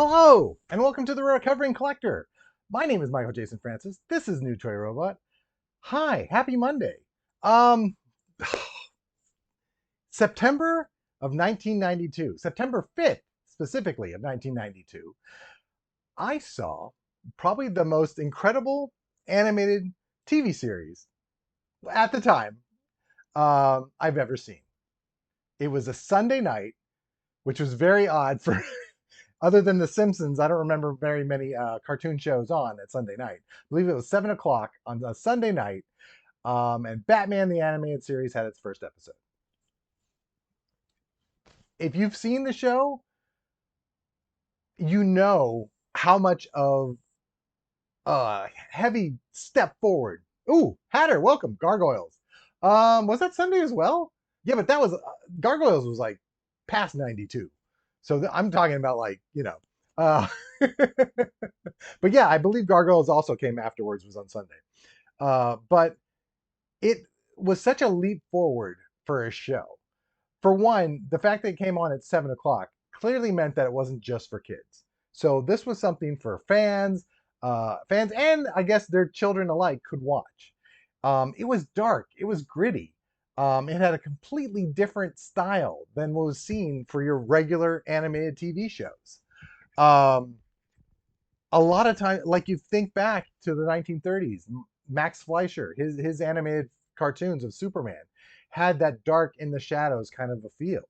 Hello, and welcome to the Recovering Collector. My name is Michael Jason Francis. This is New Toy Robot. Hi, happy Monday. Um, September of 1992, September 5th specifically of 1992, I saw probably the most incredible animated TV series at the time I've ever seen. It was a Sunday night, which was very odd for other than The Simpsons. I don't remember very many cartoon shows on at Sunday night. I believe it was 7 o'clock on a Sunday night, and Batman the Animated Series had its first episode. If you've seen the show, you know how much of a heavy step forward. Ooh, Hatter, welcome, Gargoyles. Was that Sunday as well? Yeah, but that was Gargoyles was like past 92. So I'm talking about like, uh, but yeah, I believe Gargoyles also came afterwards, was on Sunday. But it was such a leap forward for a show. For one, the fact that it came on at 7 o'clock clearly meant that it wasn't just for kids. So this was something for fans, and I guess their children alike could watch. It was dark. It was gritty. It had a completely different style than what was seen for your regular animated TV shows. Um, a lot of time, like you think back to the 1930s, Max Fleischer, his animated cartoons of Superman had that dark in the shadows kind of a feel.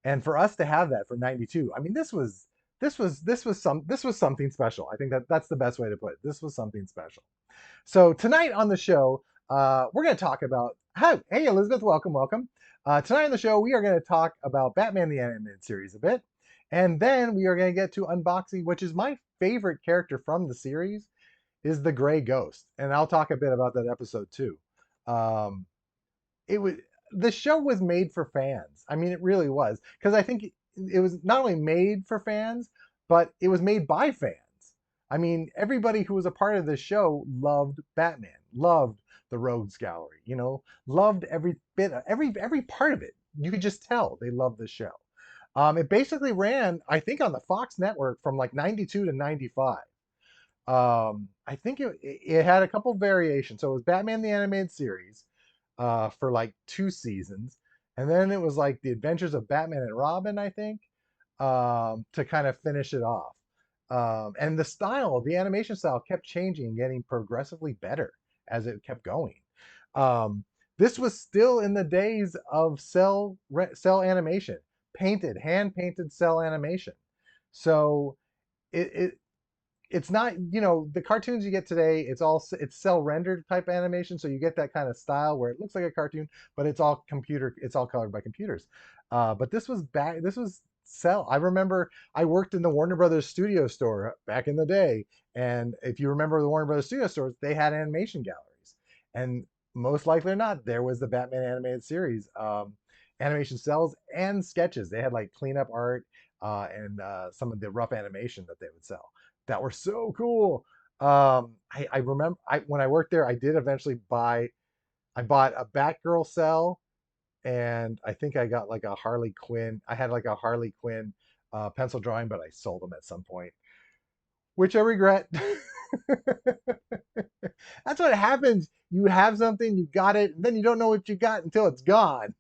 And for us to have that for 92, I mean, this was something special. I think that's the best way to put it. This was something special. So tonight on the show, we're going to talk about, hey, Elizabeth, welcome. Tonight on the show, we are going to talk about Batman the Animated Series a bit. And then we are going to get to unboxing, which is my favorite character from the series, is the Gray Ghost. And I'll talk a bit about that episode too. Um, it was the show was made for fans. I mean, it really was, because I think it was not only made for fans, but it was made by fans. I mean, everybody who was a part of this show loved Batman, loved the Rogues Gallery, loved every bit, every part of it. You could just tell they loved the show. It basically ran, I think, on the Fox network from like 92 to 95. I think it had a couple variations. So it was Batman the Animated Series for like 2 seasons. And then it was like the Adventures of Batman and Robin, I think, to kind of finish it off. And the animation style kept changing and getting progressively better as it kept going. Um, this was still in the days of cell animation, hand painted cell animation. So it it's not, the cartoons you get today, it's cell rendered type animation, so you get that kind of style where it looks like a cartoon, but it's all colored by computers. But this was cell. I remember I worked in the Warner Brothers studio store back in the day, and if you remember the Warner Brothers studio stores, they had animation galleries, and most likely or not, there was the Batman animated series, animation cells and sketches. They had like cleanup art, and some of the rough animation that they would sell that were so cool. I remember when I worked there, I did eventually I bought a Batgirl cell, and I think I got like a Harley Quinn. I had like a Harley Quinn pencil drawing, but I sold them at some point, which I regret. That's what happens. You have something, you got it, and then you don't know what you got until it's gone.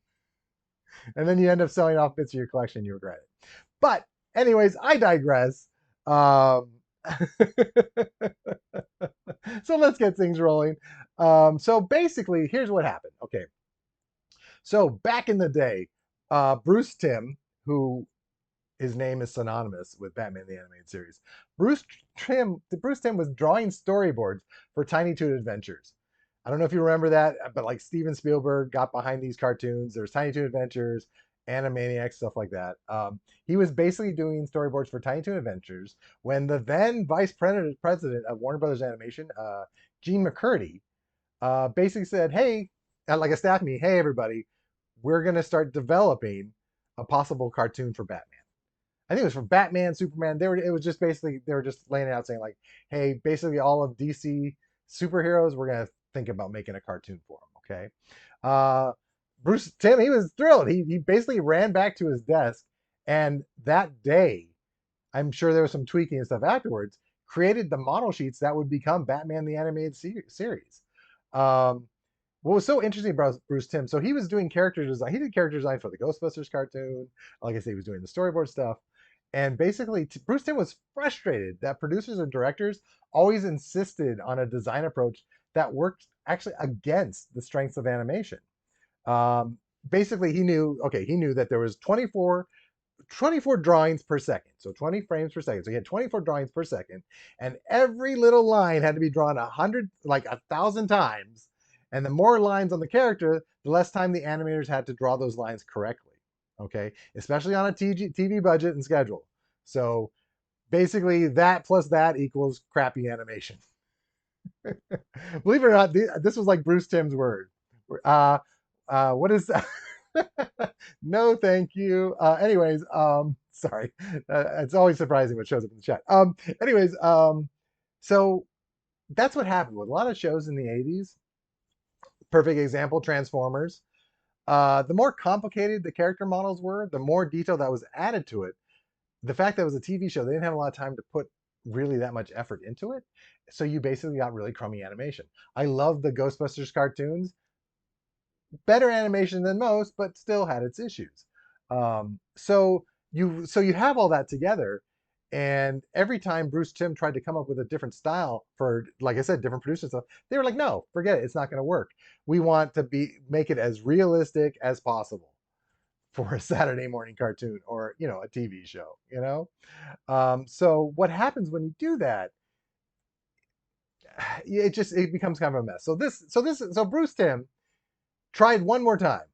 And then you end up selling off bits of your collection, you regret it. But anyways, I digress. Um, so let's get things rolling. So basically, here's what happened. Okay. So back in the day, Bruce Timm, who his name is synonymous with Batman the Animated Series, Bruce Timm was drawing storyboards for Tiny Toon Adventures. I don't know if you remember that, but like Steven Spielberg got behind these cartoons. There's Tiny Toon Adventures, Animaniacs, stuff like that. He was basically doing storyboards for Tiny Toon Adventures when the then vice president of Warner Brothers Animation, Gene McCurdy, basically said, "Hey," like a staff meeting, "Hey everybody, we're gonna start developing a possible cartoon for Batman." I think it was for Batman, Superman. It was just basically they were just laying it out saying like, "Hey, basically all of DC superheroes, we're gonna think about making a cartoon for them." Okay. Uh, Bruce Timm, he was thrilled. He basically ran back to his desk, and that day, I'm sure there was some tweaking and stuff afterwards, created the model sheets that would become Batman the Animated Series. Um, what was so interesting about Bruce Timm, so he was doing character design. He did character design for the Ghostbusters cartoon. Like I say, he was doing the storyboard stuff. And basically, Bruce Timm was frustrated that producers and directors always insisted on a design approach that worked actually against the strengths of animation. Um, basically, he knew that there was 24 drawings per second. So 20 frames per second. So he had 24 drawings per second. And every little line had to be drawn 1,000 times. And the more lines on the character, the less time the animators had to draw those lines correctly. Okay. Especially on a TV budget and schedule. So basically, that plus that equals crappy animation. Believe it or not, this was like Bruce Timm's word. Uh, what is that? No, thank you. Anyways, sorry. It's always surprising what shows up in the chat. So that's what happened with a lot of shows in the 80s. Perfect example, Transformers. The more complicated the character models were, the more detail that was added to it. The fact that it was a TV show, they didn't have a lot of time to put really that much effort into it. So you basically got really crummy animation. I love the Ghostbusters cartoons, better animation than most, but still had its issues. So you have all that together, and every time Bruce Timm tried to come up with a different style for, like I said, different producers stuff, they were like, no, forget it, it's not going to work. We want to make it as realistic as possible for a Saturday morning cartoon or a TV show. So what happens when you do that? It becomes kind of a mess. So Bruce Timm tried one more time,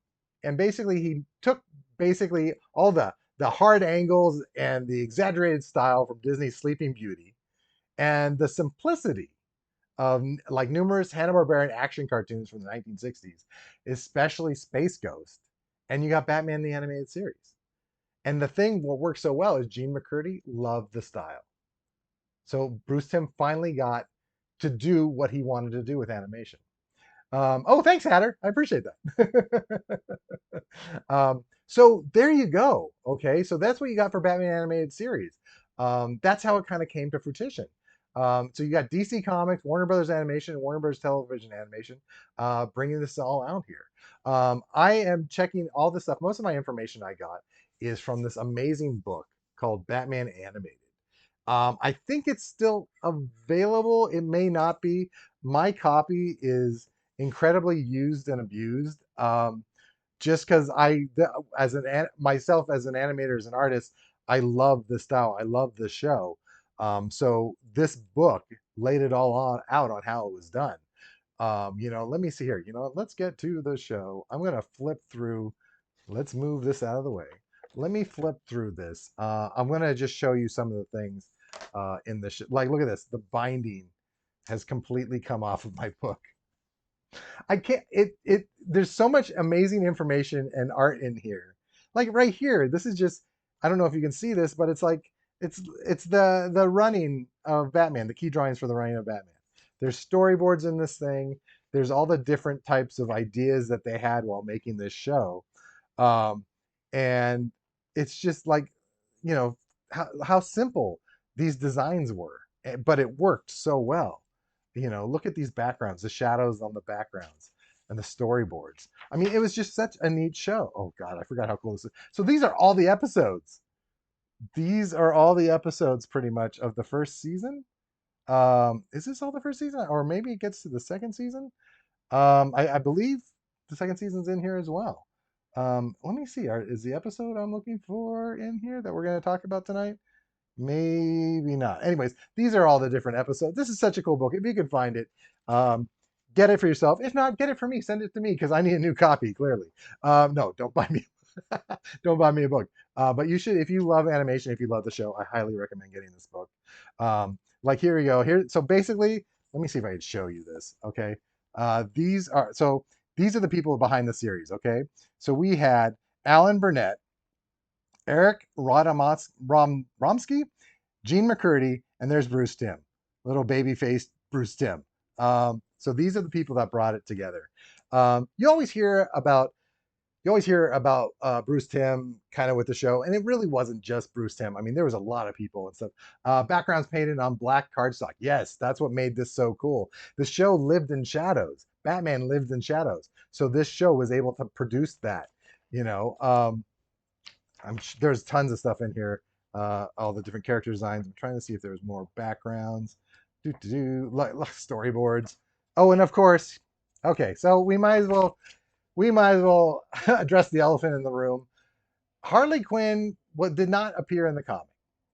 and basically he took basically all the hard angles and the exaggerated style from Disney's Sleeping Beauty and the simplicity of like numerous Hanna-Barbera action cartoons from the 1960s, especially Space Ghost, and you got Batman the Animated Series. And what works so well is Gene McCurdy loved the style. So Bruce Timm finally got to do what he wanted to do with animation. Oh, thanks, Hatter. I appreciate that. So there you go. Okay, so that's what you got for Batman Animated Series. That's how it kind of came to fruition. So you got DC Comics, Warner Brothers Animation, and Warner Brothers Television Animation bringing this all out here. I am checking all this stuff. Most of my information I got is from this amazing book called Batman Animated. I think it's still available. It may not be. My copy is incredibly used and abused. Just because myself as an animator, as an artist, I love the style. I love the show. So this book laid it all out on how it was done. Let me see here. Let's get to the show. I'm gonna flip through. Let's move this out of the way. Let me flip through this. I'm gonna just show you some of the things in this. Like, look at this. The binding has completely come off of my book. I can't there's so much amazing information and art in here. Like right here, this is just, I don't know if you can see this, but it's like it's the running of Batman, the key drawings for the running of Batman. There's storyboards in this thing. There's all the different types of ideas that they had while making this show. Um, and it's just like, how simple these designs were, but it worked so well. Look at these backgrounds, the shadows on the backgrounds and the storyboards. I mean, it was just such a neat show. Oh God, I forgot how cool this is. So these are all the episodes. These are all the episodes pretty much of the first season. Is this all the first season? Or maybe it gets to the second season? I believe the second season's in here as well. Let me see. Is the episode I'm looking for in here that we're going to talk about tonight? Maybe not. Anyways, these are all the different episodes. This is such a cool book. If you can find it, get it for yourself. If not, get it for me. Send it to me because I need a new copy, clearly. No, don't buy me. Don't buy me a book. But you should, if you love animation, if you love the show, I highly recommend getting this book. Like here we go. So basically, let me see if I can show you this. Okay. These are the people behind the series. Okay. So we had Alan Burnett, Eric Romsky, Gene McCurdy, and there's Bruce Timm, little baby-faced Bruce Timm. So these are the people that brought it together. You always hear about you always hear about Bruce Timm kind of with the show, and it really wasn't just Bruce Timm. I mean, there was a lot of people and stuff. Backgrounds painted on black cardstock. Yes, that's what made this so cool. The show lived in shadows. Batman lived in shadows, so this show was able to produce that. You know, there's tons of stuff in here. All the different character designs. I'm trying to see if there's more backgrounds. Like storyboards. Oh, and of course, okay, so we might as well address the elephant in the room. Harley Quinn did not appear in the comic.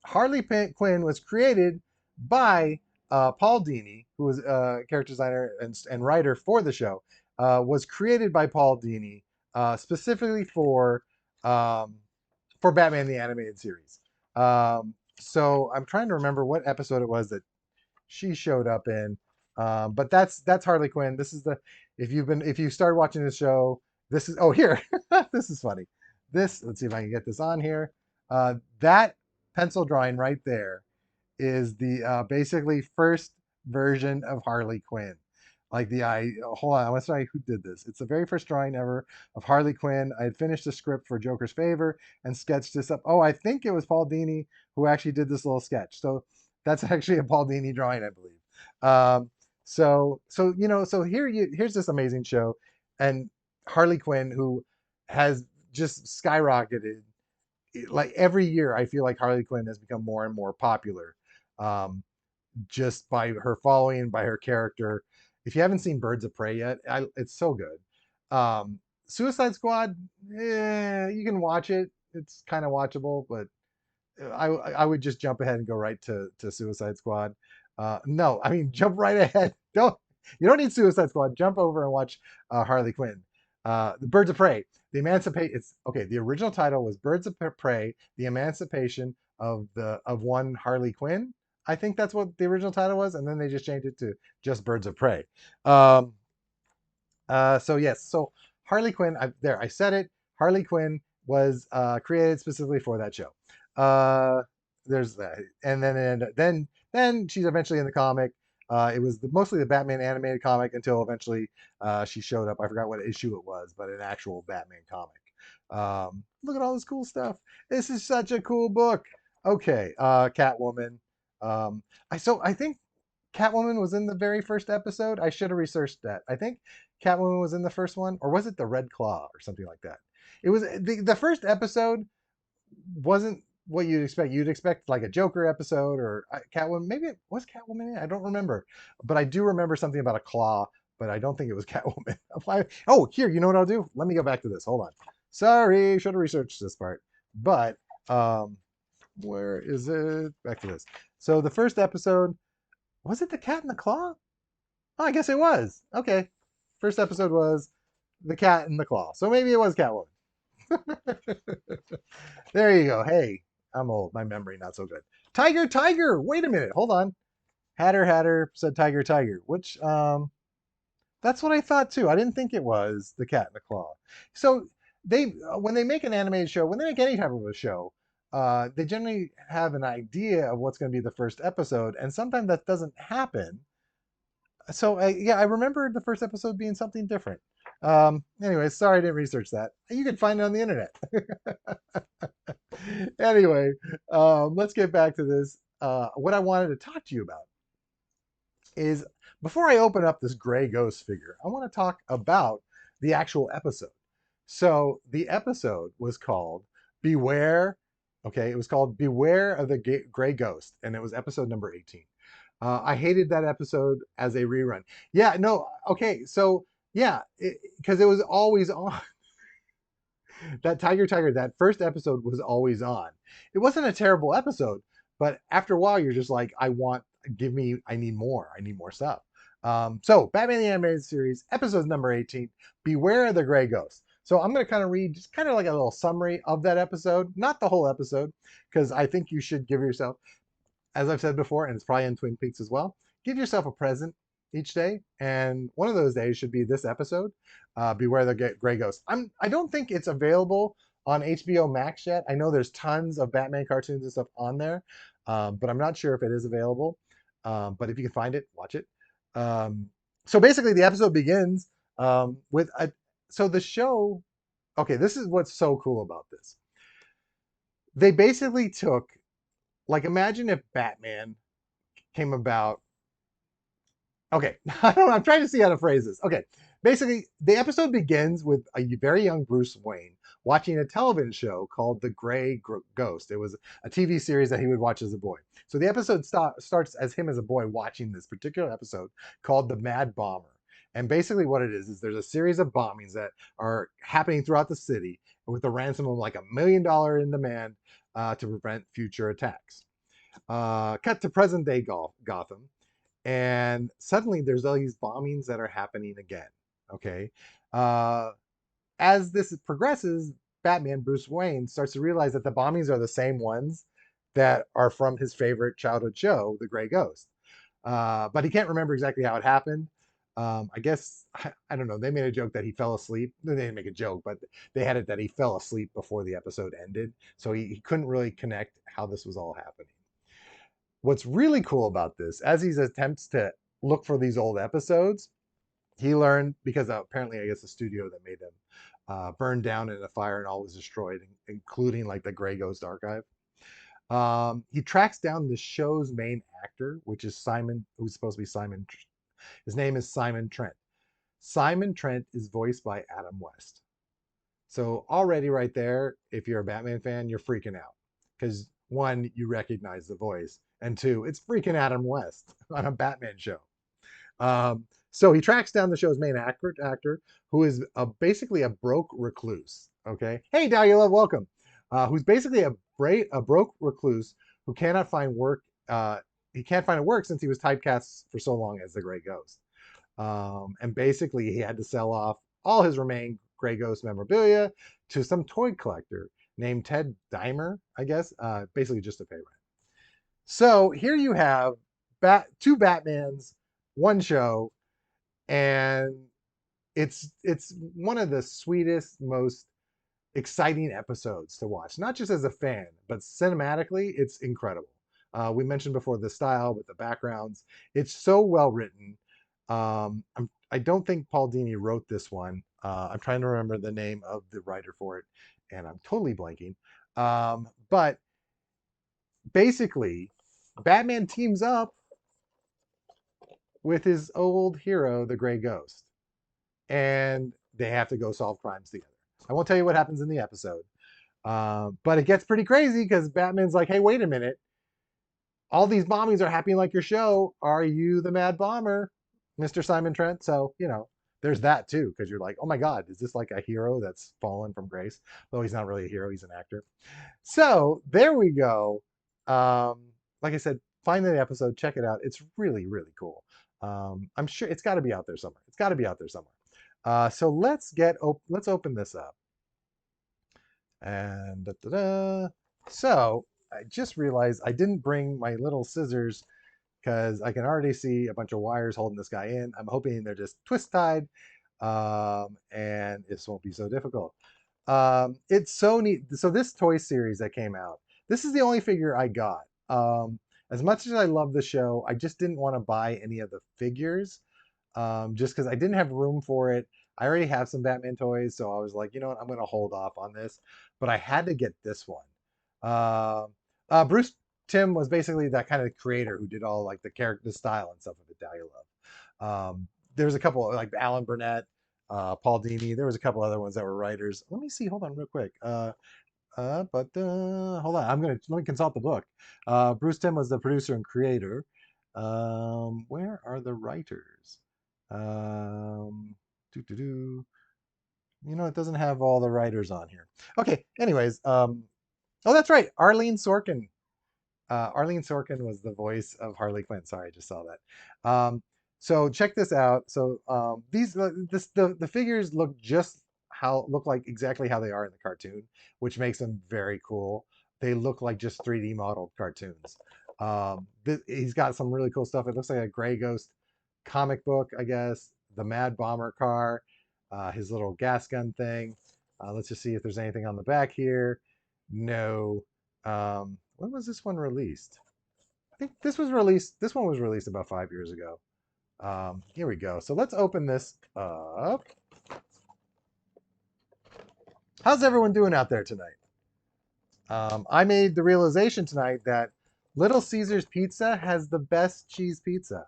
Harley Quinn was created by Paul Dini, who was a character designer and writer for the show. Was created by Paul Dini specifically um, for Batman the Animated Series. So I'm trying to remember what episode it was that she showed up in. But that's Harley Quinn. This is the if you started watching the show, this is here. This is funny. Let's see if I can get this on here. That pencil drawing right there is the basically first version of Harley Quinn. Like hold on, I want to say who did this. It's the very first drawing ever of Harley Quinn. I had finished the script for Joker's Favor and sketched this up. Oh, I think it was Paul Dini who actually did this little sketch. So that's actually a Paul Dini drawing, I believe. So here's this amazing show, and Harley Quinn, who has just skyrocketed. Like every year, I feel like Harley Quinn has become more and more popular, um, just by her following, by her character. If you haven't seen Birds of Prey yet, it's so good. Suicide Squad, you can watch it. It's kind of watchable, but I would just jump ahead and go right to Suicide Squad. No, I mean jump right ahead. You don't need Suicide Squad. Jump over and watch Harley Quinn. The Birds of Prey. The Emancipate. It's okay. The original title was Birds of Prey: The Emancipation of one Harley Quinn. I think that's what the original title was, and then they just changed it to just Birds of Prey. Um, so yes, so Harley Quinn. I said it. Harley Quinn was created specifically for that show. Uh, there's that, and then she's eventually in the comic. It was mostly the Batman animated comic until eventually she showed up. I forgot what issue it was, but an actual Batman comic. Look at all this cool stuff. This is such a cool book. Okay, Catwoman. I think Catwoman was in the very first episode. I should have researched that. I think Catwoman was in the first one, or was it the Red Claw or something like that? It was the first episode wasn't what you'd expect. You'd expect like a Joker episode or Catwoman. Maybe it was Catwoman in it. I don't remember, but I do remember something about a claw. But I don't think it was Catwoman. Oh, here, you know what I'll do? Let me go back to this. Hold on. Sorry, should have researched this part. But where is it? Back to this. So the first episode, was it the Cat and the Claw? Oh, I guess it was. Okay. First episode was the Cat and the Claw. So maybe it was Catwoman. There you go. Hey, I'm old. My memory not so good. Tiger, Tiger. Wait a minute. Hold on. Hatter, Hatter said Tiger, Tiger. Which that's what I thought too. I didn't think it was the Cat and the Claw. So when they make an animated show, when they make any type of a show, they generally have an idea of what's going to be the first episode, and sometimes that doesn't happen. So yeah, I remember the first episode being something different. Anyway, sorry I didn't research that. You can find it on the internet. Anyway, let's get back to this. What I wanted to talk to you about is before I open up this gray ghost figure, I want to talk about the actual episode. So the episode was called Beware. Okay, it was called Beware of the Gray Ghost, and it was episode number 18. I hated that episode as a rerun. Yeah, no, okay, so yeah, because it was always on. That Tiger Tiger, that first episode was always on. It wasn't a terrible episode, but after a while, you're just like, I need more. I need more stuff. So Batman the Animated Series, episode number 18, Beware of the Gray Ghost. So I'm going to kind of read just kind of like a little summary of that episode, not the whole episode, because I think you should give yourself, as I've said before, and it's probably in Twin Peaks as well, give yourself a present each day, and one of those days should be this episode, Beware the Gray Ghost. I don't think it's available on HBO Max yet. I know there's tons of Batman cartoons and stuff on there, but I'm not sure if it is available. But if you can find it, watch it. So basically, the episode begins with so the show okay, this is what's so cool about this. They basically took, like, imagine if Batman came about. Okay, I don't know. I'm trying to see how to phrase this. Okay, basically, the episode begins with a very young Bruce Wayne watching a television show called The Ghost. It was a TV series that he would watch as a boy. So the episode starts as him as a boy watching this particular episode called The Mad Bomber. And basically, what it is there's a series of bombings that are happening throughout the city with a ransom of like $1 million in demand to prevent future attacks. Cut to present day Gotham, and suddenly there's all these bombings that are happening again. Okay, uh, as this progresses, Batman Bruce Wayne starts to realize that the bombings are the same ones that are from his favorite childhood show, The Gray Ghost. But he can't remember exactly how it happened. I guess I don't know. They made a joke that he fell asleep. They didn't make a joke, but they had it that he fell asleep before the episode ended, so he couldn't really connect how this was all happening. What's really cool about this, as he attempts to look for these old episodes, he learned because apparently, I guess the studio that made them burned down in a fire and all was destroyed, including like the Grey Ghost archive. He tracks down the show's main actor, which is Simon, who's supposed to be Simon. His name is Simon Trent. Simon Trent is voiced by Adam West. So already right there, if you're a Batman fan, you're freaking out because one, you recognize the voice, and two, it's freaking Adam West on a Batman show. So he tracks down the show's main actor who is basically a broke recluse. Okay, hey Dahlia, welcome. Who's basically a broke recluse who cannot find work. He can't find a work since he was typecast for so long as the Gray Ghost. And basically, he had to sell off all his remaining Grey Ghost memorabilia to some toy collector named Ted Dimer, I guess, basically just to pay rent. So here you have two Batmans, one show, and it's one of the sweetest, most exciting episodes to watch. Not just as a fan, but cinematically, it's incredible. We mentioned before the style with the backgrounds. It's so well written. I don't think Paul Dini wrote this one. I'm trying to remember the name of the writer for it, and I'm totally blanking. But basically, Batman teams up with his old hero, the Gray Ghost, and they have to go solve crimes together. I won't tell you what happens in the episode, but it gets pretty crazy because Batman's like, "Hey, wait a minute! All these bombings are happening like your show. Are you the Mad Bomber, Mr. Simon Trent?" So there's that too because you're like, "Oh my God, is this like a hero that's fallen from grace?" Though he's not really a hero; he's an actor. So there we go. Like I said, find the episode, check it out. It's really, really cool. I'm sure it's got to be out there somewhere. It's got to be out there somewhere. So let's open this up. And so I just realized I didn't bring my little scissors because I can already see a bunch of wires holding this guy in. I'm hoping they're just twist tied, and this won't be so difficult. It's so neat. So this toy series that came out, this is the only figure I got. As much as I love the show, I just didn't want to buy any of the figures, just because I didn't have room for it. I already have some Batman toys, so I was like, you know what, I'm going to hold off on this. But I had to get this one. Bruce Timm was basically that kind of creator who did all like the character, the style and stuff of it that I love. There's a couple like Alan Burnett, Paul Dini. There was a couple other ones that were writers. Let me see. Hold on, real quick. Hold on. Let me consult the book. Bruce Timm was the producer and creator. Where are the writers? Um, it doesn't have all the writers on here. Okay. Anyways, oh, that's right. Arlene Sorkin was the voice of Harley Quinn. Sorry, I just saw that. So check this out. So the figures look like exactly how they are in the cartoon, which makes them very cool. They look like just 3D modeled cartoons. He's got some really cool stuff. It looks like a Grey Ghost comic book, I guess. The Mad Bomber car, his little gas gun thing. Let's just see if there's anything on the back here. No. When was this one released? I think this was released. This one was released about 5 years ago. Here we go. So let's open this up. How's everyone doing out there tonight? I made the realization tonight that Little Caesars Pizza has the best cheese pizza.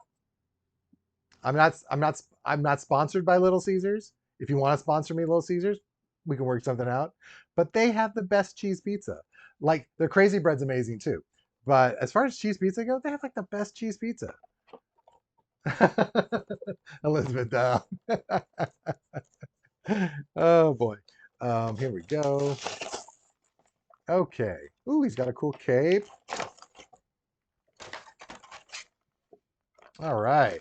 I'm not sponsored by Little Caesars. If you want to sponsor me, Little Caesars, we can work something out. But they have the best cheese pizza. Like their crazy bread's amazing too. But as far as cheese pizza goes, they have like the best cheese pizza. Elizabeth, oh boy. Here we go. Okay. Ooh, he's got a cool cape. All right.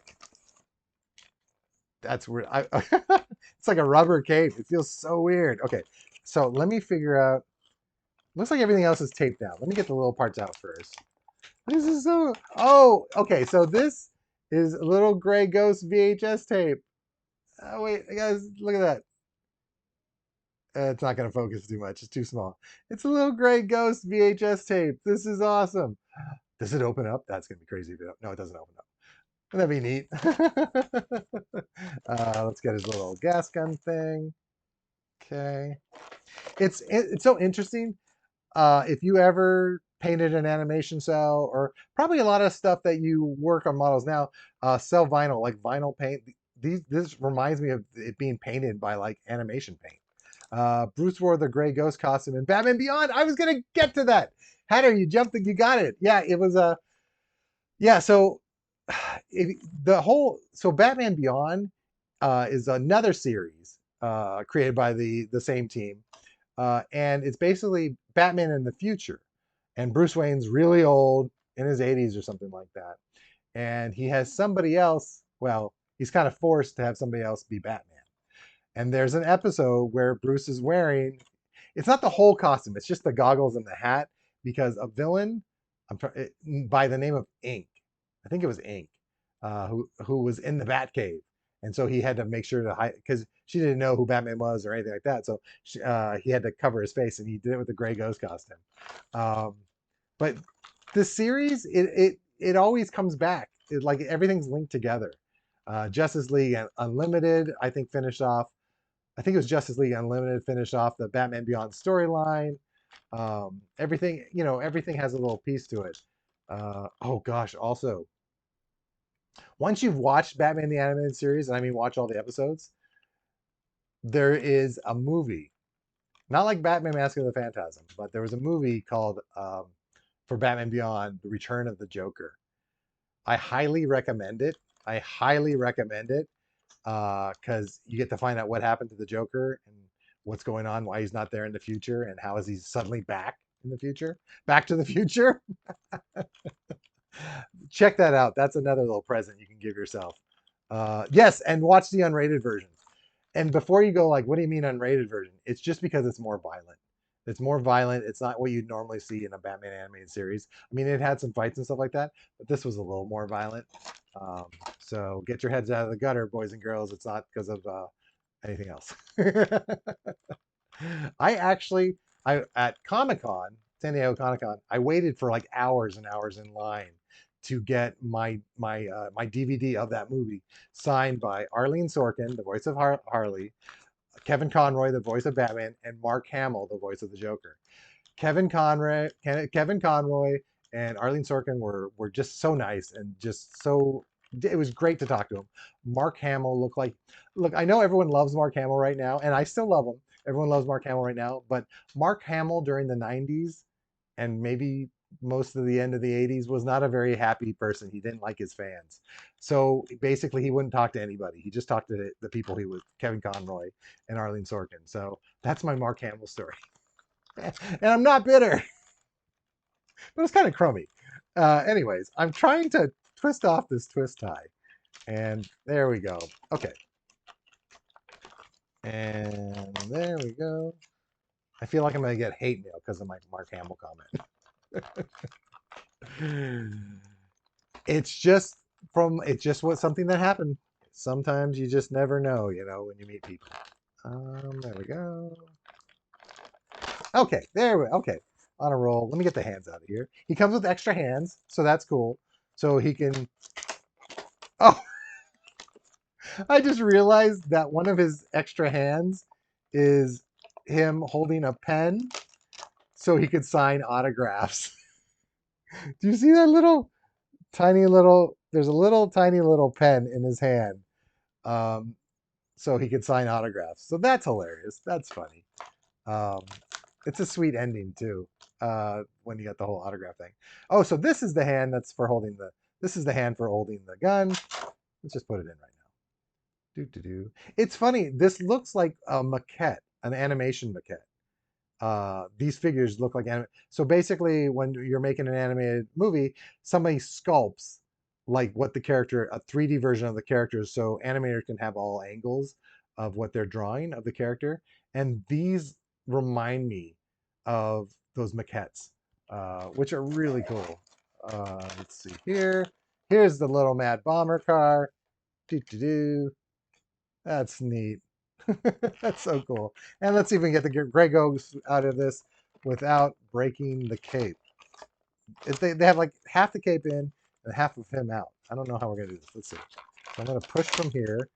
That's weird. It's like a rubber cape. It feels so weird. Okay. So let me figure out. Looks like everything else is taped down. Let me get the little parts out first. This is so. Oh, okay. So this is a little gray ghost VHS tape. Oh, wait, guys, look at that. It's not going to focus too much. It's too small. It's a little gray ghost VHS tape. This is awesome. Does it open up? That's going to be crazy. No, it doesn't open up. That'd be neat. Let's get his little gas gun thing. Okay. It's so interesting. If you ever painted an animation cell, or probably a lot of stuff that you work on models now, sell vinyl, like vinyl paint. This reminds me of it being painted by like animation paint. Bruce wore the gray ghost costume in Batman Beyond. I was gonna get to that. Hatter, you jumped. You got it. Yeah, it was a. Yeah, so so Batman Beyond is another series created by the same team, and it's basically Batman in the future, and Bruce Wayne's really old in his 80s or something like that, and he has somebody else. Well, he's kind of forced to have somebody else be Batman. And there's an episode where Bruce is wearing, it's not the whole costume, it's just the goggles and the hat, because a villain by the name of Ink, I think it was Ink, who was in the Batcave. And so he had to make sure to hide, because she didn't know who Batman was or anything like that. So he had to cover his face, and he did it with the gray ghost costume. Um, but the series, it always comes back. Like everything's linked together. Justice League Unlimited, I think, finished off. I think it was Justice League Unlimited finished off the Batman Beyond storyline. Everything, everything has a little piece to it. Oh gosh, also, once you've watched Batman the Animated Series, and I mean watch all the episodes, there is a movie, not like Batman Mask of the Phantasm, but there was a movie called for Batman Beyond, The Return of the Joker. I highly recommend it. I highly recommend it because you get to find out what happened to the Joker and what's going on, why he's not there in the future, and how is he suddenly back in the future, back to the future. Check that out. That's another little present you can give yourself. Yes, and watch the unrated version. And before you go, like, what do you mean unrated version? It's just because it's more violent. It's more violent. It's not what you'd normally see in a Batman animated series. I mean, it had some fights and stuff like that, but this was a little more violent. Um, so get your heads out of the gutter, boys and girls. It's not because of anything else. I actually, I at Comic Con, San Diego Comic Con, I waited for like hours and hours in line to get my DVD of that movie signed by Arlene Sorkin, the voice of Harley, Kevin Conroy, the voice of Batman, and Mark Hamill, the voice of the Joker. Kevin Conroy, and Arlene Sorkin were just so nice and just so. It was great to talk to him. Mark Hamill look. I know everyone loves Mark Hamill right now, and I still love him. Everyone loves Mark Hamill right now, but Mark Hamill during the '90s and maybe most of the end of the '80s was not a very happy person. He didn't like his fans, so basically he wouldn't talk to anybody. He just talked to the people he was, Kevin Conroy and Arlene Sorkin. So that's my Mark Hamill story. And I'm not bitter, but it's kind of crummy. Anyways, I'm trying to twist off this twist tie, and there we go. Okay, and there we go. I feel like I'm gonna get hate mail because of my Mark Hamill comment. It's just what something that happened. Sometimes you just never know, when you meet people. There we go. Okay, there we go. Okay, on a roll. Let me get the hands out of here. He comes with extra hands, so that's cool. So he can. Oh, I just realized that one of his extra hands is him holding a pen so he could sign autographs. Do you see that little tiny little? There's a little tiny little pen in his hand, um, so he could sign autographs. So that's hilarious. That's funny. Um, it's a sweet ending too. When you got the whole autograph thing. Oh, so this is the hand that's for holding the. This is the hand for holding the gun. Let's just put it in right now. Do do do. It's funny. This looks like a maquette, an animation maquette. These figures look like anime. So basically, when you're making an animated movie, somebody sculpts like what the character, a 3D version of the character, so animators can have all angles of what they're drawing of the character. And these remind me of those maquettes, which are really cool. Let's see here. Here's the little Mad Bomber car. Do do do. That's neat. That's so cool. And let's even get the Grey Ghost out of this without breaking the cape. They have like half the cape in and half of him out. I don't know how we're going to do this. Let's see. So I'm going to push from here.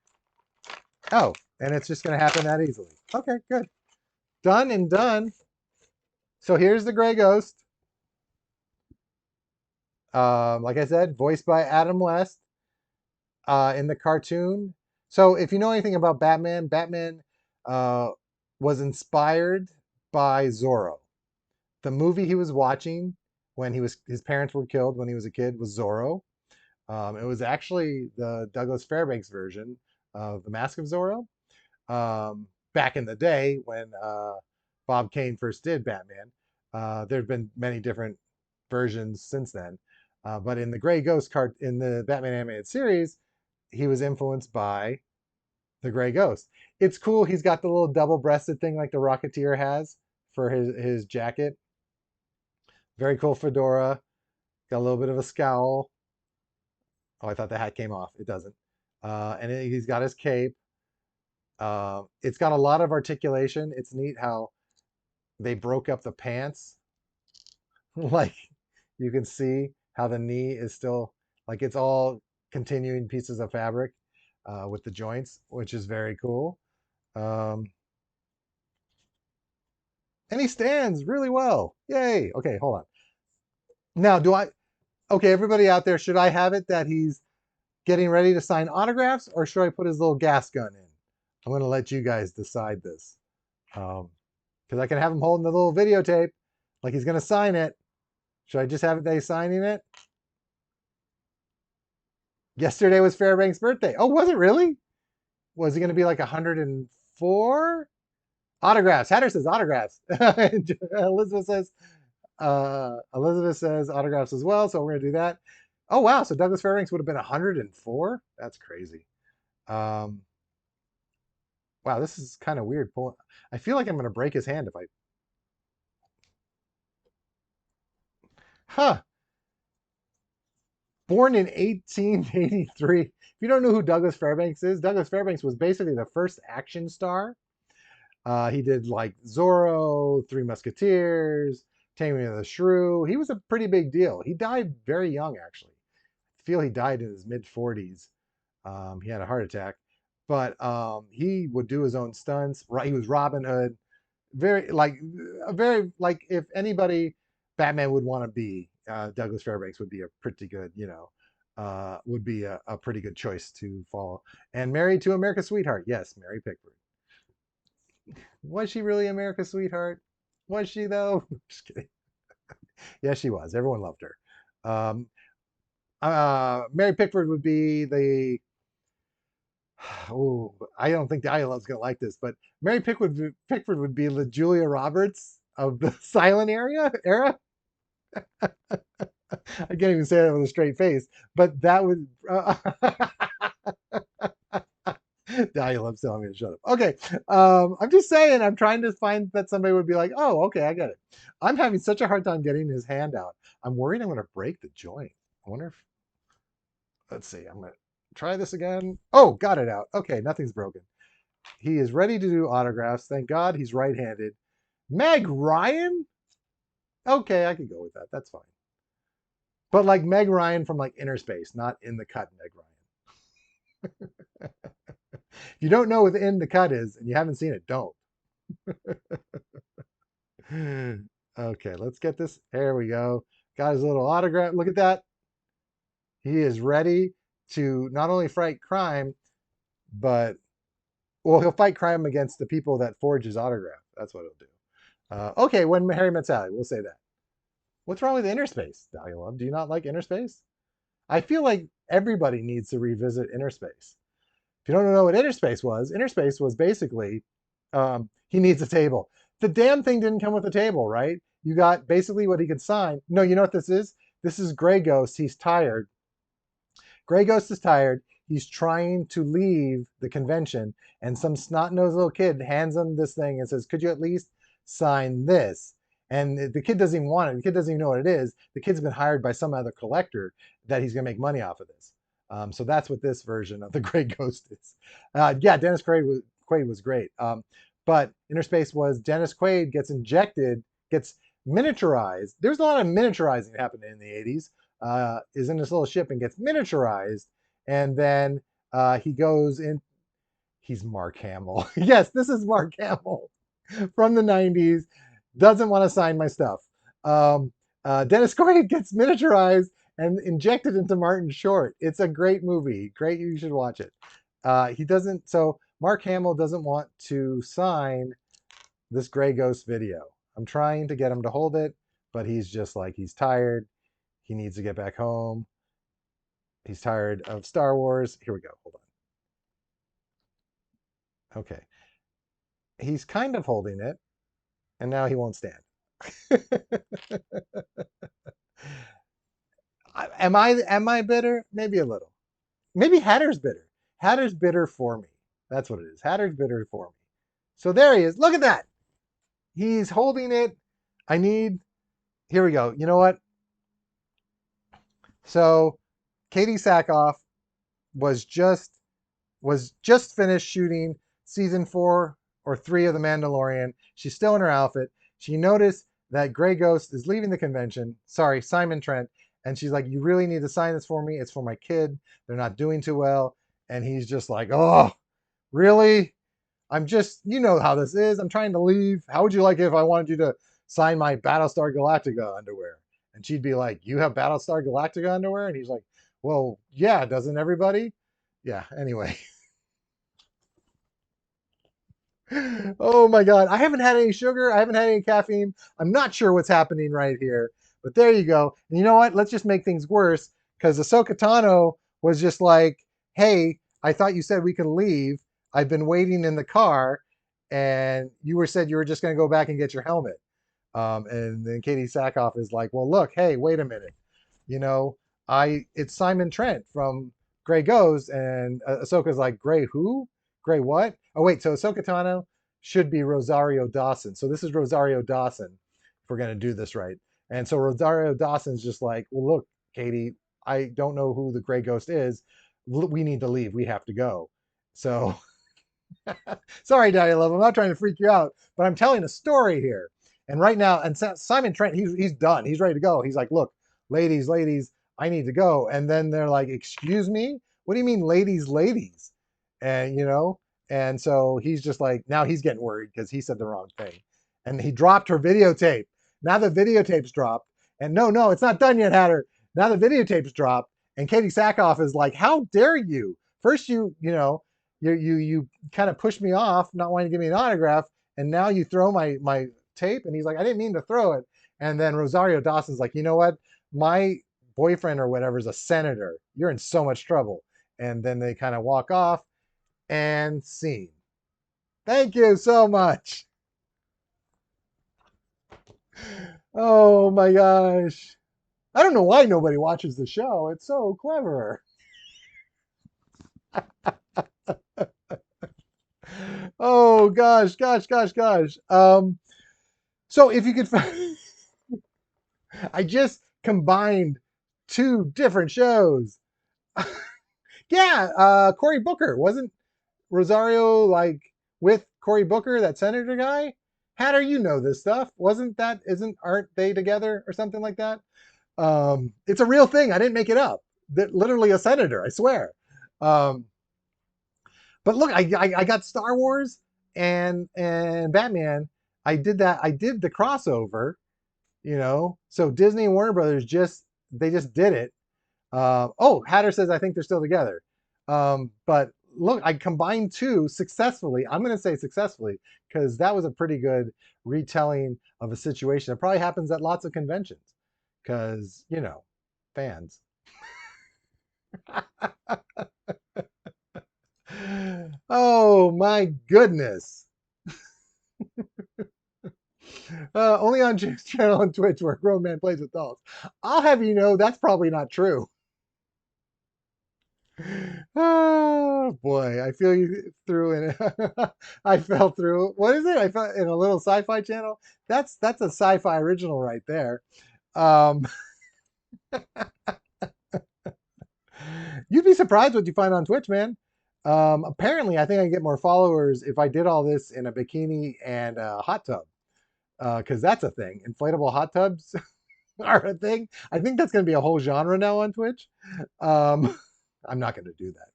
Oh, and it's just going to happen that easily. Okay, good. Done and done. So here's the Grey Ghost. Like I said, voiced by Adam West in the cartoon. So if you know anything about Batman, Batman was inspired by Zorro. The movie he was watching when his parents were killed when he was a kid was Zorro. It was actually the Douglas Fairbanks version of The Mask of Zorro. Back in the day when Bob Kane first did Batman, there have been many different versions since then. But in the Grey Ghost card in the Batman animated series, he was influenced by the Grey Ghost. It's cool. He's got the little double-breasted thing like the Rocketeer has for his jacket. Very cool fedora. Got a little bit of a scowl. Oh, I thought the hat came off. It doesn't. He's got his cape. It's got a lot of articulation. It's neat how they broke up the pants. Like you can see how the knee is still like it's all continuing pieces of fabric with the joints, which is very cool. Um, and he stands really well. Yay. Okay, hold on. Now, okay, everybody out there, should I have it that he's getting ready to sign autographs or should I put his little gas gun in? I'm going to let you guys decide this. Because I can have him holding the little videotape like he's going to sign it. Should I just have it that he's signing it? Yesterday was Fairbanks' birthday. Oh, was it really? Was he going to be like 104? Autographs. Hatter says autographs. Elizabeth says autographs as well, so we're going to do that. Oh, wow. So Douglas Fairbanks would have been 104? That's crazy. Wow, this is kind of weird. I feel like I'm going to break his hand if I... Huh. Born in 1883. If you don't know who Douglas Fairbanks is, Douglas Fairbanks was basically the first action star. He did like Zorro, Three Musketeers, Taming of the Shrew. He was a pretty big deal. He died very young, actually. I feel he died in his mid 40s. He had a heart attack, but he would do his own stunts. He was Robin Hood. Very like if anybody Batman would want to be, Douglas Fairbanks would be a pretty good, would be a pretty good choice to follow. And Married to America's Sweetheart. Yes, Mary Pickford. Was she really America's sweetheart? Was she though? Just kidding. Yes, she was. Everyone loved her. Um, Mary Pickford would be the. Oh, I don't think the ILL's gonna like this, but Mary Pickford would be the Julia Roberts of the silent era. I can't even say that with a straight face, but that would. I love telling me to shut up. Okay, I'm just saying. I'm trying to find that somebody would be like, "Oh, okay, I get it." I'm having such a hard time getting his hand out. I'm worried I'm going to break the joint. I wonder if. Let's see. I'm going to try this again. Oh, got it out. Okay, nothing's broken. He is ready to do autographs. Thank God he's right-handed. Meg Ryan. Okay, I could go with that. That's fine. But like Meg Ryan from like Inner Space, not In the Cut Meg Ryan. If you don't know what In the Cut is and you haven't seen it, don't. Okay, let's get this. There we go. Got his little autograph. Look at that. He is ready to not only fight crime, but, well, he'll fight crime against the people that forge his autograph. That's what he'll do. Okay, When Harry Met Sally, we'll say that. What's wrong with Inner Space, Dahlia Love? Do you not like Inner Space? I feel like everybody needs to revisit Inner Space. If you don't know what Inner Space was basically, he needs a table. The damn thing didn't come with a table, right? You got basically what he could sign. No, you know what this is? This is Grey Ghost. He's tired. Grey Ghost is tired. He's trying to leave the convention, and some snot-nosed little kid hands him this thing and says, "Could you at least sign this?" And the kid doesn't even want it. The kid doesn't even know what it is. The kid's been hired by some other collector that he's going to make money off of this. So that's what this version of the Grey Ghost is. Yeah, Dennis Quaid was great. But Inner Space was Dennis Quaid gets injected, gets miniaturized. There's a lot of miniaturizing happening in the 80s. Is in this little ship and gets miniaturized. And then he goes in. He's Mark Hamill. Yes, this is Mark Hamill from the 90s. Doesn't want to sign my stuff. Dennis Quaid gets miniaturized and injected into Martin Short. It's a great movie. Great, you should watch it. He doesn't, so Mark Hamill doesn't want to sign this Grey Ghost video. I'm trying to get him to hold it, but he's just like, he's tired. He needs to get back home. He's tired of Star Wars. Here we go. Hold on. Okay. He's kind of holding it, and now he won't stand. Am I bitter? Maybe a little. Maybe Hatter's bitter. Hatter's bitter for me. That's what it is. Hatter's bitter for me. So there he is. Look at that. He's holding it. I need. Here we go. You know what? So Katie Sackhoff was just finished shooting season 4 or 3 of The Mandalorian. She's still in her outfit. She noticed that Grey Ghost is leaving the convention. Sorry, Simon Trent. And she's like, "You really need to sign this for me. It's for my kid. They're not doing too well." And he's just like, "Oh, really? I'm just, you know how this is. I'm trying to leave. How would you like it if I wanted you to sign my Battlestar Galactica underwear?" And she'd be like, "You have Battlestar Galactica underwear?" And he's like, "Well, yeah, doesn't everybody?" Yeah, anyway. Oh my God. I haven't had any sugar. I haven't had any caffeine. I'm not sure what's happening right here. But there you go. And you know what? Let's just make things worse because Ahsoka Tano was just like, "Hey, I thought you said we can leave. I've been waiting in the car and you were said you were just going to go back and get your helmet." And then Katie Sackhoff is like, "Well, look, hey, wait a minute. You know, it's Simon Trent from Grey Ghost." And Ahsoka's like, "Grey who? Grey what? Oh, wait, so Ahsoka Tano should be Rosario Dawson. So this is Rosario Dawson, if we're going to do this right." And so Rosario Dawson's just like, "Well, look, Katie, I don't know who the Grey Ghost is. We need to leave. We have to go." So, sorry, Daddy Love, I'm not trying to freak you out, but I'm telling a story here. And right now, and Simon Trent, he's done. He's ready to go. He's like, "Look, ladies, I need to go." And then they're like, "Excuse me? What do you mean, ladies?" And and so he's just like, now he's getting worried because he said the wrong thing. And he dropped her videotape. Now the videotape's dropped. And no, it's not done yet, Hatter. Now the videotape's dropped. And Katie Sackhoff is like, "How dare you? First you kind of pushed me off, not wanting to give me an autograph, and now you throw my tape." And he's like, "I didn't mean to throw it." And then Rosario Dawson's like, "You know what? My boyfriend or whatever is a senator. You're in so much trouble." And then they kind of walk off and scene. Thank you so much. Oh my gosh. I don't know why nobody watches the show. It's so clever. Oh gosh. So if you could I just combined 2 different shows. Yeah, Cory Booker. Wasn't Rosario like with Cory Booker, that senator guy? Hatter, you know this stuff. Aren't they together or something like that? It's a real thing. I didn't make it up. That literally a senator, I swear. But look, I got Star Wars. and Batman, I did that. I did the crossover, So Disney and Warner Brothers just did it. Oh, Hatter says I think they're still together. But look, I combined two successfully. I'm going to say successfully because that was a pretty good retelling of a situation. It probably happens at lots of conventions because, fans. Oh my goodness. Only on James' channel on Twitch where a grown man plays with dolls. I'll have you know that's probably not true. Oh boy, I feel you through it. I fell through. What is it? I fell in a little sci-fi channel. That's a sci-fi original right there. Um, you'd be surprised what you find on Twitch, man. Apparently, I think I can get more followers if I did all this in a bikini and a hot tub, because that's a thing. Inflatable hot tubs are a thing. I think that's going to be a whole genre now on Twitch. I'm not going to do that.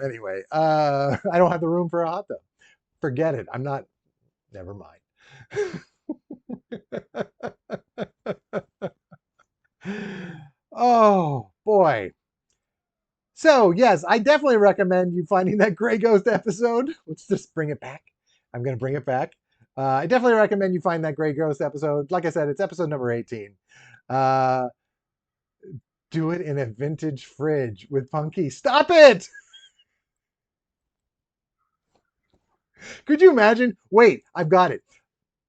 Anyway, I don't have the room for a hot tub. Forget it. I'm not. Never mind. Oh boy. So yes, I definitely recommend you finding that Gray Ghost episode. Let's just bring it back. I'm going to bring it back. I definitely recommend you find that Gray Ghost episode. Like I said, it's episode number 18. Do it in a vintage fridge with Punky. Stop it! Could you imagine? Wait, I've got it.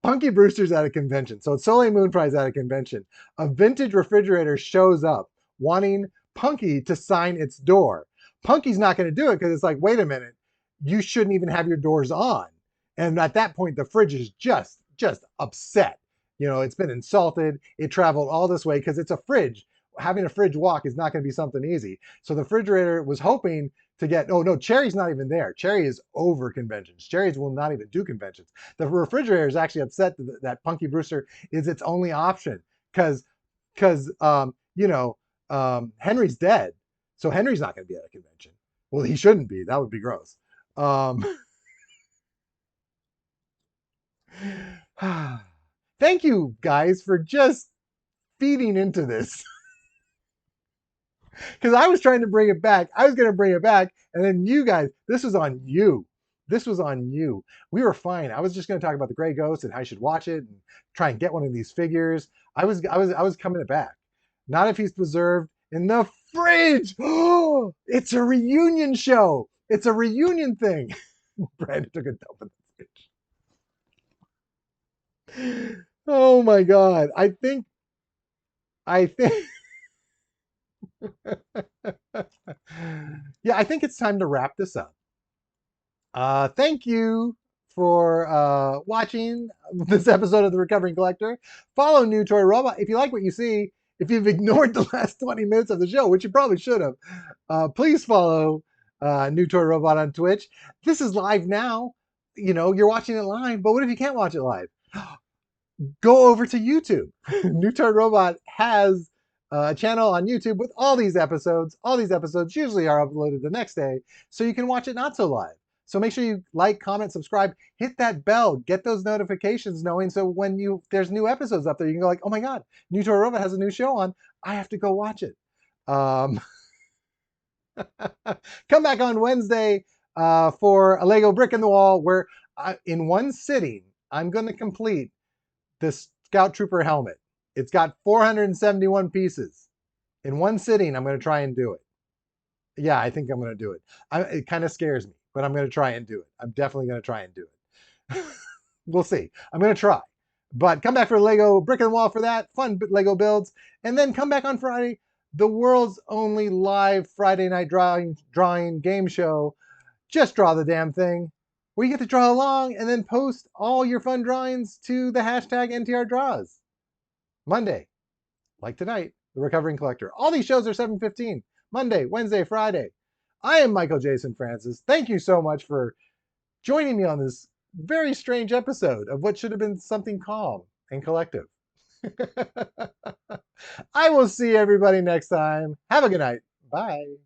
Punky Brewster's at a convention. So it's Soleil Moon Prize at a convention. A vintage refrigerator shows up wanting Punky to sign its door. Punky's not going to do it because it's like, wait a minute, you shouldn't even have your doors on. And at that point, the fridge is just upset. It's been insulted. It traveled all this way because it's a fridge. Having a fridge walk is not going to be something easy. So the refrigerator was hoping to get, oh no, Cherry's not even there. Cherry is over conventions. Cherry's will not even do conventions. The refrigerator is actually upset that Punky Brewster is its only option because Henry's dead, so Henry's not going to be at a convention. Well, he shouldn't be. That would be gross. Thank you guys for just feeding into this. Because I was trying to bring it back. I was going to bring it back. And then you guys, this was on you. This was on you. We were fine. I was just going to talk about the Gray Ghost and how you should watch it and try and get one of these figures. I was coming it back. Not if he's preserved in the fridge. Oh, it's a reunion show. It's a reunion thing. Brandon took a dump in the fridge. Oh my God. I think yeah, I think it's time to wrap this up. Thank you for watching this episode of The Recovering Collector. Follow New Toy Robot. If you like what you see, if you've ignored the last 20 minutes of the show, which you probably should have, please follow New Toy Robot on Twitch. This is live now. You're watching it live, but what if you can't watch it live? Go over to YouTube. New Toy Robot has a channel on YouTube with all these episodes. All these episodes usually are uploaded the next day, so you can watch it not so live. So make sure you like, comment, subscribe, hit that bell, get those notifications knowing so when there's new episodes up there, you can go like, oh my God, New Toy Robot has a new show on. I have to go watch it. Come back on Wednesday for a Lego brick in the wall where in one sitting, I'm going to complete this Scout Trooper helmet. It's got 471 pieces. In one sitting, I'm going to try and do it. Yeah, I think I'm going to do it. It kind of scares me, but I'm going to try and do it. I'm definitely going to try and do it. We'll see. I'm going to try. But come back for Lego Brick and Wall for that. Fun Lego builds. And then come back on Friday. The world's only live Friday night drawing game show. Just draw the damn thing. Where you get to draw along and then post all your fun drawings to the hashtag NTRDraws. Monday, like tonight, The Recovering Collector. All these shows are 7:15. Monday, Wednesday, Friday. I am Michael Jason Francis. Thank you so much for joining me on this very strange episode of what should have been something calm and collective. I will see everybody next time. Have a good night. Bye.